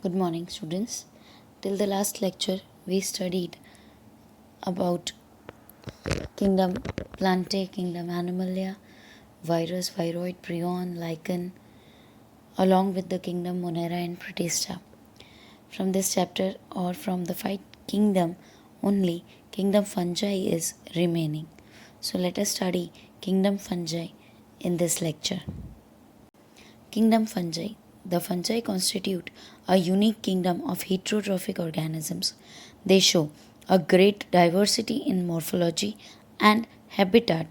Good morning, students. Till the last lecture, we studied about kingdom Plantae, kingdom Animalia, virus, viroid, prion, lichen, along with the kingdom Monera and Protista. From this chapter or from the five kingdom, only kingdom fungi is remaining. So let us study kingdom fungi in this lecture. Kingdom fungi. The fungi constitute a unique kingdom of heterotrophic organisms. They show a great diversity in morphology and habitat.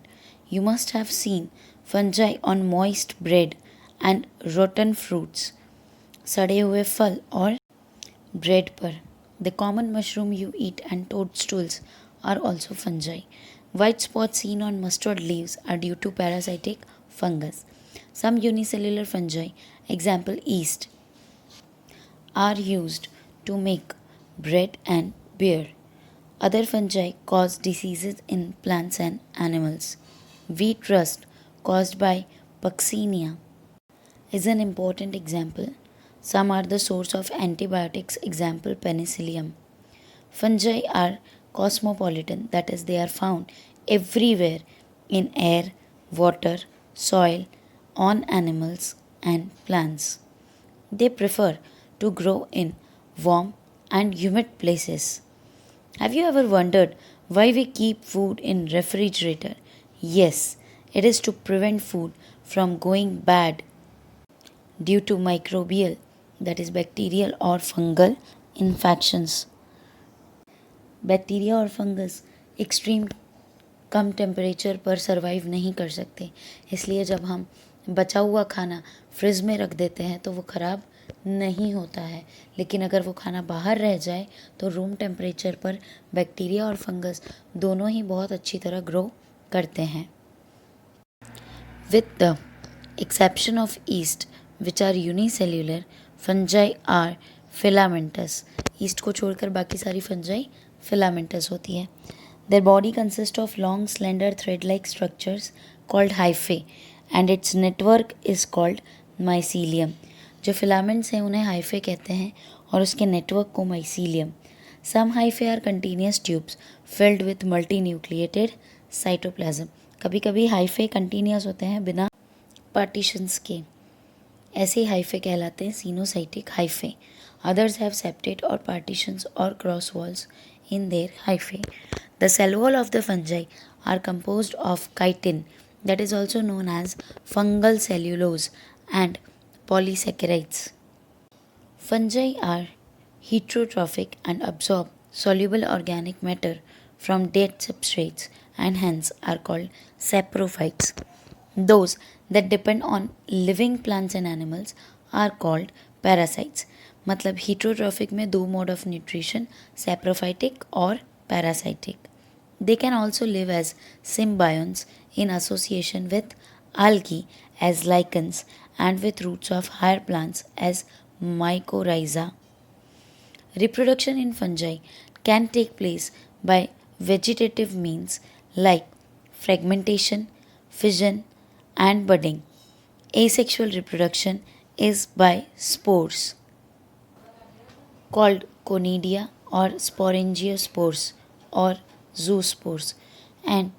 You must have seen fungi on moist bread and rotten fruits, सड़े हुए फल और bread पर. The common mushroom you eat and toadstools are also fungi. White spots seen on mustard leaves are due to parasitic fungus. Some unicellular fungi, example yeast, are used to make bread and beer. Other fungi cause diseases in plants and animals. Wheat rust caused by Puccinia is an important example. Some are the source of antibiotics, example penicillium. Fungi are cosmopolitan, that is, they are found everywhere in air, water, soil, on animals and plants. They prefer to grow in warm and humid places. Have you ever wondered why we keep food in refrigerator? Yes, it is to prevent food from going bad due to microbial, that is bacterial or fungal infections. Bacteria और fungus extreme कम temperature पर survive नहीं कर सकते, इसलिए जब हम बचा हुआ खाना फ्रिज में रख देते हैं तो वो ख़राब नहीं होता है, लेकिन अगर वो खाना बाहर रह जाए तो रूम टेम्परेचर पर बैक्टीरिया और फंगस दोनों ही बहुत अच्छी तरह ग्रो करते हैं. With the exception of yeast which are unicellular, fungi are filamentous. Yeast को छोड़कर बाकी सारी फंजाई फिलामेंटस होती है. Their body consist of long slender thread like structures called hyphae and its network is called mycelium. जो filaments हैं उन्हें hyphae कहते हैं और उसके नेटवर्क को mycelium. Some hyphae are continuous tubes filled with multi nucleated cytoplasm. कभी कभी हाइफे कंटिन्यूस होते हैं बिना पार्टीशंस के, ऐसे हाइफे कहलाते हैं coenocytic hyphae. Others have septate or partitions or cross walls in their hyphae. The cell wall of the fungi are composed of chitin, that is also known as fungal cellulose, and polysaccharides. Fungi are heterotrophic and absorb soluble organic matter from dead substrates and hence are called saprophytes. Those that depend on living plants and animals are called parasites. मतलब heterotrophic में दो mode of nutrition, saprophytic और parasitic. They can also live as symbionts in association with algae as lichens and with roots of higher plants as mycorrhiza. Reproduction in fungi can take place by vegetative means like fragmentation, fission, and budding. Asexual reproduction is by spores called conidia or sporangiospores or zoospores, and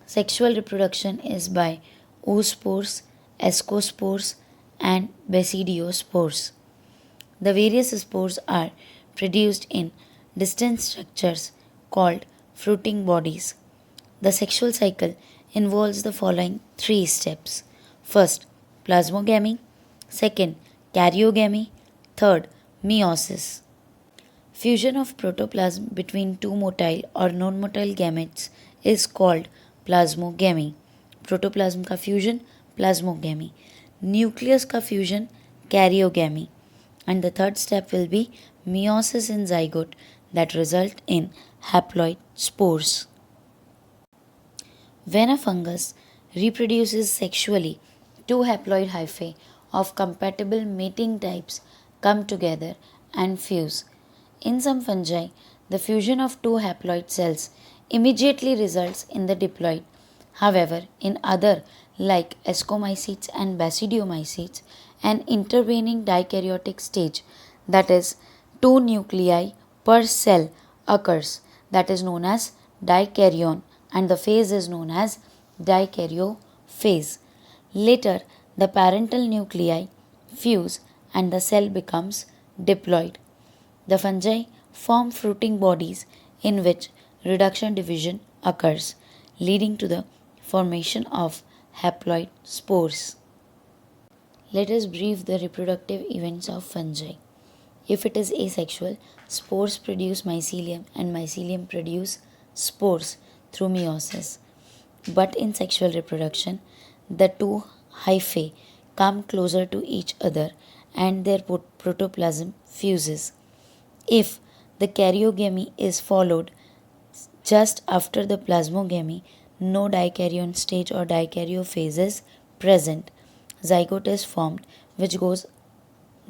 sexual reproduction is by oospores, ascospores, and basidiospores. The various spores are produced in distinct structures called fruiting bodies. The sexual cycle involves the following three steps. First, plasmogamy. Second, karyogamy. Third, meiosis. Fusion of protoplasm between two motile or non-motile gametes is called plasmogamy. Protoplasm का fusion plasmogamy. Nucleus का fusion karyogamy. And the third step will be meiosis in zygote that result in haploid spores. When a fungus reproduces sexually, two haploid hyphae of compatible mating types come together and fuse. In some fungi, the fusion of two haploid cells immediately results in the diploid. However, in other like ascomycetes and basidiomycetes, an intervening dikaryotic stage, that is, two nuclei per cell occurs, that is known as dikaryon, and the phase is known as dikaryophase. Later, the parental nuclei fuse and the cell becomes diploid. The fungi form fruiting bodies in which reduction division occurs, leading to the formation of haploid spores. Let us brief the reproductive events of fungi. If it is asexual, spores produce mycelium and mycelium produce spores through meiosis. But in sexual reproduction, the two hyphae come closer to each other and their protoplasm fuses. If the karyogamy is followed just after the plasmogamy, no dikaryon stage or dikaryophase is present. Zygote is formed, which goes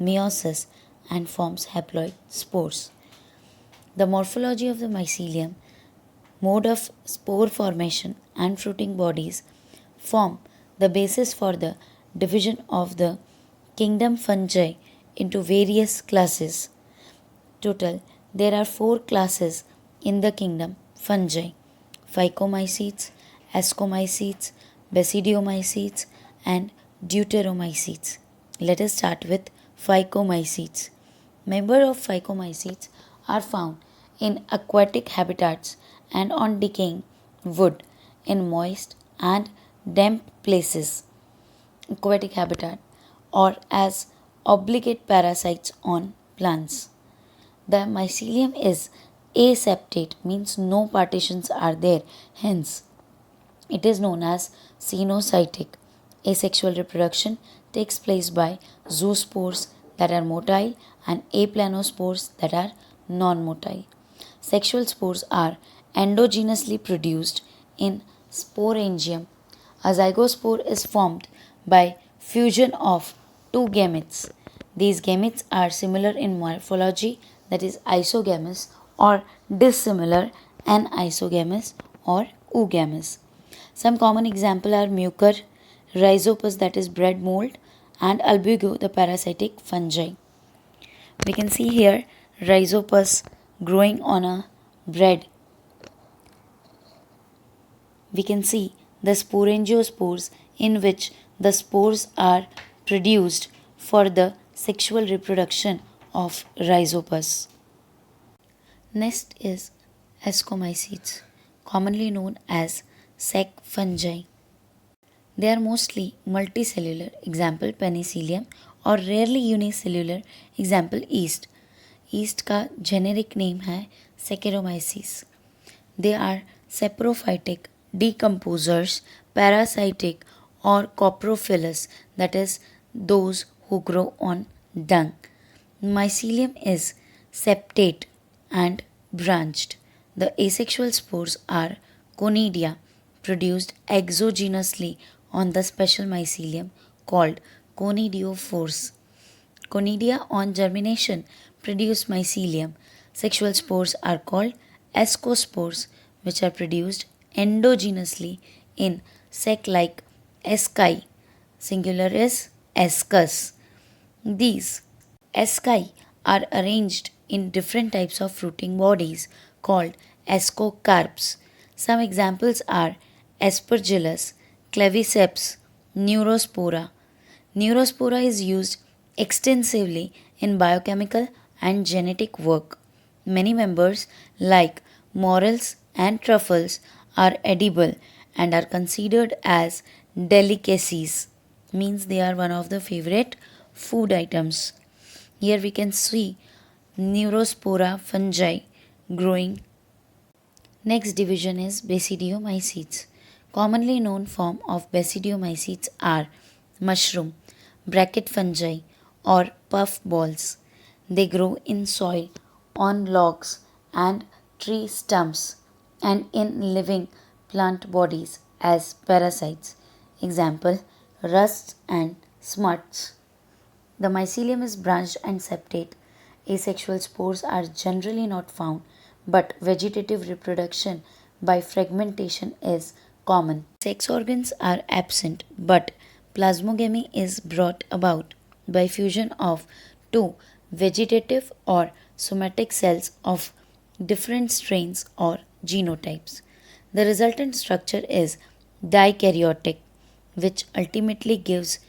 meiosis and forms haploid spores. The morphology of the mycelium, mode of spore formation, and fruiting bodies form the basis for the division of the kingdom fungi into various classes. Total, there are 4 classes in the kingdom fungi: Phycomycetes, Ascomycetes, Basidiomycetes, and Deuteromycetes. Let us start with Phycomycetes. Members of Phycomycetes are found in aquatic habitats and on decaying wood in moist and damp places. Aquatic habitat, or as obligate parasites on plants. The mycelium is aseptate, means no partitions are there, hence it is known as cenocytic. Asexual reproduction takes place by zoospores that are motile and aplanospores that are non-motile. Sexual spores are endogenously produced in sporangium. A zygospore is formed by fusion of two gametes. These gametes are similar in morphology, that is isogamous, or dissimilar, anisogamous or oogamous. Some common examples are mucor, rhizopus, that is bread mold, and albugo, the parasitic fungi. We can see here rhizopus growing on a bread. We can see the sporangiospores in which the spores are produced for the sexual reproduction of rhizopus. Next is ascomycetes, commonly known as sac fungi. They are mostly multicellular, example penicillium, or rarely unicellular, example yeast. Yeast का generic name है Saccharomyces. They are saprophytic, decomposers, parasitic, or coprophilous, that is those who grow on dung. Mycelium is septate and branched. The asexual spores are conidia, produced exogenously on the special mycelium called conidiophores. Conidia on germination produce mycelium. Sexual spores are called ascospores, which are produced endogenously in sac-like asci. Singular is ascus. These asci are arranged in different types of fruiting bodies called ascocarps. Some examples are Aspergillus, Claviceps, Neurospora. Neurospora is used extensively in biochemical and genetic work. Many members, like morels and truffles, are edible and are considered as delicacies, means they are one of the favorite food items. Here we can see Neurospora fungi growing. Next division is Basidiomycetes. Commonly known form of Basidiomycetes are mushroom, bracket fungi, or puff balls. They grow in soil, on logs and tree stumps, and in living plant bodies as parasites. Example, rusts and smuts. The mycelium is branched and septate. Asexual spores are generally not found, but vegetative reproduction by fragmentation is common. Sex organs are absent, but plasmogamy is brought about by fusion of two vegetative or somatic cells of different strains or genotypes. The resultant structure is dikaryotic, which ultimately gives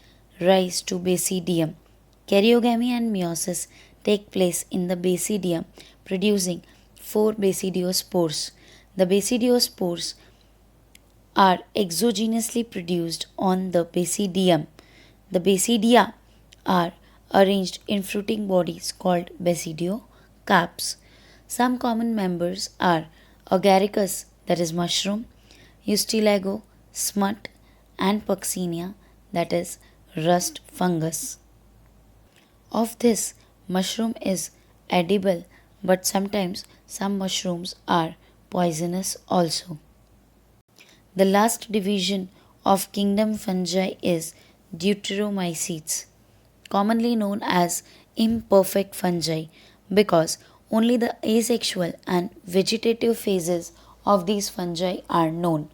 rise to basidium. Karyogamy and meiosis take place in the basidium, producing four basidiospores. The basidiospores are exogenously produced on the basidium. The basidia are arranged in fruiting bodies called basidiocarps. Some common members are agaricus, that is mushroom, Ustilago, smut, and Puccinia, that is rust fungus. Of this, mushroom is edible, but sometimes some mushrooms are poisonous also. The last division of kingdom fungi is deuteromycetes, commonly known as imperfect fungi because only the asexual and vegetative phases of these fungi are known.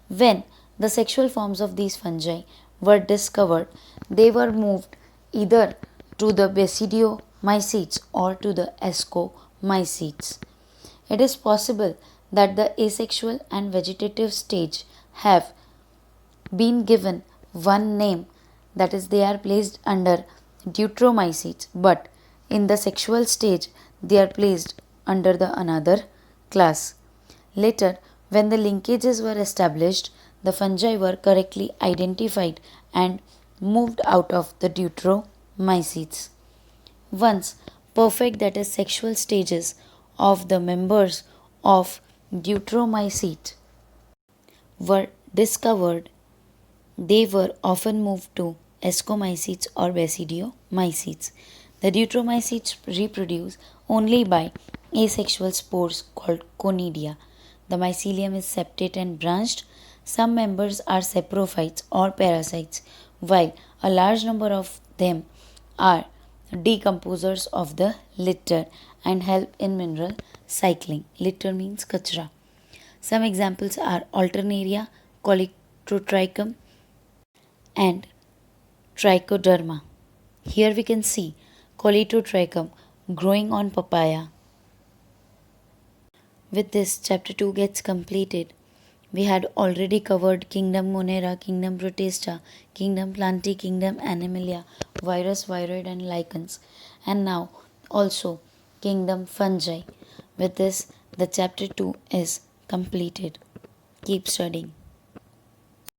When the sexual forms of these fungi were discovered, they were moved either to the basidiomycetes or to the ascomycetes. It is possible that the asexual and vegetative stage have been given one name, that is, they are placed under deuteromycetes, but in the sexual stage they are placed under the another class. Later, when the linkages were established, the fungi were correctly identified and moved out of the deuteromycetes. Once perfect, that is, sexual stages of the members of deuteromycete were discovered, they were often moved to ascomycetes or basidiomycetes. The deuteromycetes reproduce only by asexual spores called conidia. The mycelium is septate and branched. Some members are saprophytes or parasites, while a large number of them are decomposers of the litter and help in mineral cycling. Litter means kachra. Some examples are Alternaria, Coleotrichum, and Trichoderma. Here we can see Coleotrichum growing on papaya. With this, chapter 2 gets completed. We had already covered Kingdom Monera, Kingdom Protista, Kingdom Plantae, Kingdom Animalia, virus, viroid, and lichens, and now also Kingdom Fungi. With this, the chapter 2 is completed. Keep studying.